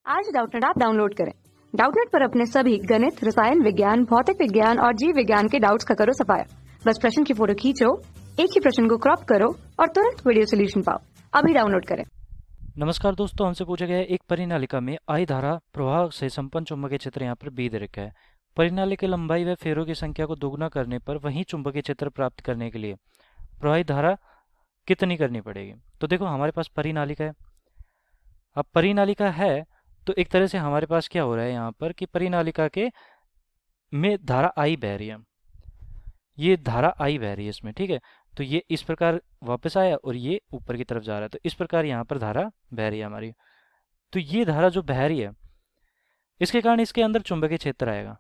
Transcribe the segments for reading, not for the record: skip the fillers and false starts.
आज Doubtnut app download करें। Doubtnut पर अपने सभी गणित, रसायन विज्ञान, भौतिक विज्ञान और जीव विज्ञान के डाउट्स का करो सफाया। बस प्रश्न की फोटो खींचो, एक ही प्रश्न को क्रॉप करो और तुरंत वीडियो सोल्यूशन पाओ। अभी डाउनलोड करें। नमस्कार दोस्तों, हमसे पूछा गया है एक परिनालिका में आई धारा प्रवाह से संपन्न चुंबकीय क्षेत्र यहाँ पर बी दे रखा है। परिनालिका की लंबाई व फेरों की संख्या को दोगुना करने पर वही चुंबकीय क्षेत्र प्राप्त करने के लिए प्रवाहित धारा कितनी करनी पड़ेगी। तो देखो, हमारे पास परिनालिका है। अब परिनालिका है तो एक तरह से हमारे पास क्या हो रहा है यहाँ पर कि परिनालिका के में धारा आई बह रही है, ये धारा आई बह रही है इसमें, ठीक है। तो ये इस प्रकार वापस आया और ये ऊपर की तरफ जा रहा है, तो इस प्रकार यहाँ पर धारा बह रही है हमारी। तो ये धारा जो बह रही है इसके कारण इसके अंदर चुंबकीय क्षेत्र आएगा,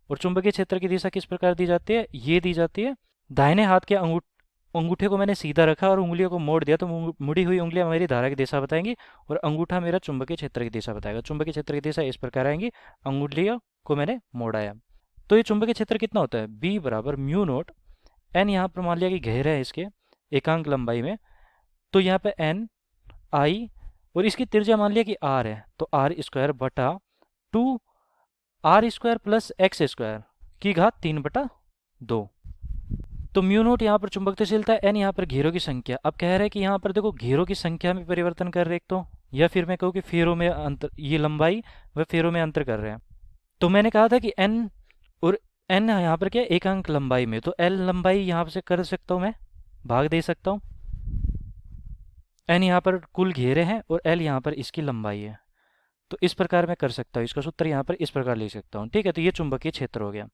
और चुंबकीय क्षेत्र की दिशा किस प्रकार दी जाती है, ये दी जाती है। दाहिने हाथ के अंगूठे को मैंने सीधा रखा और उंगलियों को मोड़ दिया, तो मुड़ी हुई उंगलियां मेरी धारा की दिशा बताएंगी और अंगूठा मेरा चुंबकीय क्षेत्र की दिशा बताएगा। चुंबकीय क्षेत्र की दिशा इस प्रकार आएंगी, अंगुलियों को मैंने मोड़ाया। तो ये चुंबकीय क्षेत्र कितना होता है, बी बराबर म्यू नोट एन। यहाँ पर मान लिया कि घेरा है इसके एकांक लंबाई में, तो यहाँ पे एन आई और इसकी त्रिज्या मान लिया कि आर है, तो आर स्क्वायर बटा 2 R square plus X square की घात 3/2। तो म्यू नोट यहाँ पर चुंबकशीलता, एन यहाँ पर घेरों की संख्या। अब कह रहे हैं कि यहाँ पर देखो घेरों की संख्या में परिवर्तन कर रहे एक तो, या फिर मैं कहूँ कि फेरों में अंतर, ये लंबाई व फेरों में अंतर कर रहे हैं। तो मैंने कहा था कि एन और एन यहाँ पर क्या एकांक लंबाई में, तो एल लंबाई यहाँ से कर सकता हूँ, मैं भाग दे सकता हूँ। एन यहाँ पर कुल घेरे हैं और एल यहाँ पर इसकी लंबाई है, तो इस प्रकार मैं कर सकता हूँ। इसका सूत्र यहाँ पर इस प्रकार लिख सकता हूँ, ठीक है। तो ये चुंबकीय क्षेत्र हो गया,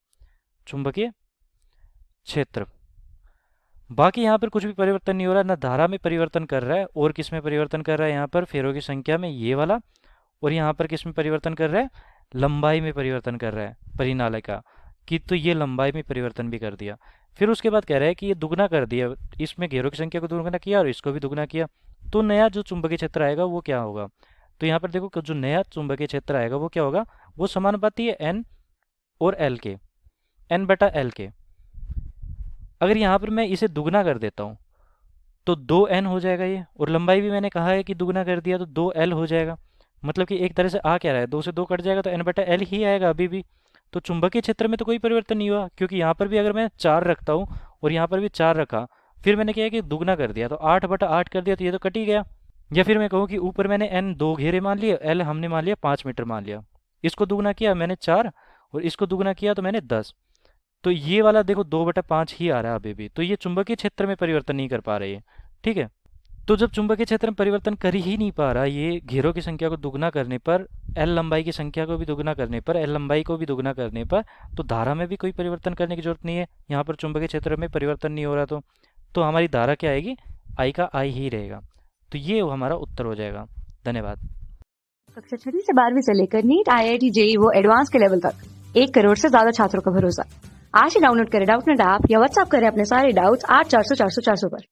चुंबकीय क्षेत्र। बाकी यहाँ पर कुछ भी परिवर्तन नहीं हो रहा, ना धारा में परिवर्तन कर रहा है और किस में परिवर्तन कर रहा है, यहाँ पर फेरों की संख्या में ये वाला, और यहाँ पर किस में परिवर्तन कर रहा है, लंबाई में परिवर्तन कर रहा है परिनालिका की। तो ये लंबाई में परिवर्तन भी कर दिया। फिर उसके बाद कह रहा है कि ये दुगना कर दिया, इसमें घेरों की संख्या को दुगना किया और इसको भी दुगना किया, तो नया जो चुंबकीय क्षेत्र आएगा वो क्या होगा। तो यहाँ पर देखो कि जो नया चुंबकीय क्षेत्र आएगा वो क्या होगा, वो समानुपाती है एन और एल के, एन बटा एल के। अगर यहाँ पर मैं इसे दुगना कर देता हूँ तो 2n हो जाएगा ये, और लंबाई भी मैंने कहा है कि दुगना कर दिया तो 2l हो जाएगा। मतलब कि एक तरह से आ क्या रहा है, 2 से 2 कट जाएगा तो n बटा एल ही आएगा अभी भी। तो चुंबकीय क्षेत्र में तो कोई परिवर्तन नहीं हुआ, क्योंकि यहाँ पर भी अगर मैं 4 रखता हूँ और यहाँ पर भी 4 रखा, फिर मैंने क्या है कि दुगना कर दिया तो 8/8 कर दिया, तो ये तो कट ही गया। या फिर मैं कहूँ कि ऊपर मैंने n 2 घेरे मान लिए, l हमने मान लिया 5 मीटर मान लिया, इसको दुगना किया मैंने 4 और इसको दुगना किया तो मैंने 10, तो ये वाला देखो 2/5 ही आ रहा है अभी भी। तो ये चुंबकीय क्षेत्र में परिवर्तन नहीं कर पा रही है, ठीक है। तो जब चुंबकीय क्षेत्र में परिवर्तन कर ही नहीं पा रहा, ये घेरों की संख्या को दुगना करने पर, एल लंबाई की संख्या को भी दुगना करने पर, एल लंबाई को भी दुगना करने पर, तो धारा में भी कोई परिवर्तन करने की जरूरत नहीं है। यहाँ पर चुंबकीय क्षेत्र में परिवर्तन नहीं हो रहा, तो हमारी धारा क्या आएगी, आई का आई ही रहेगा। तो ये हमारा उत्तर हो जाएगा। धन्यवाद। कक्षा 6 से 12वीं से लेकर नीट, IIT, JEE वो एडवांस के लेवल तक 1 करोड़ से ज्यादा छात्रों का भरोसा। आज ही डाउनलोड करें डाउटनेट ऐप या व्हाट्सएप करें अपने सारे डाउट्स 8400 400 400 पर।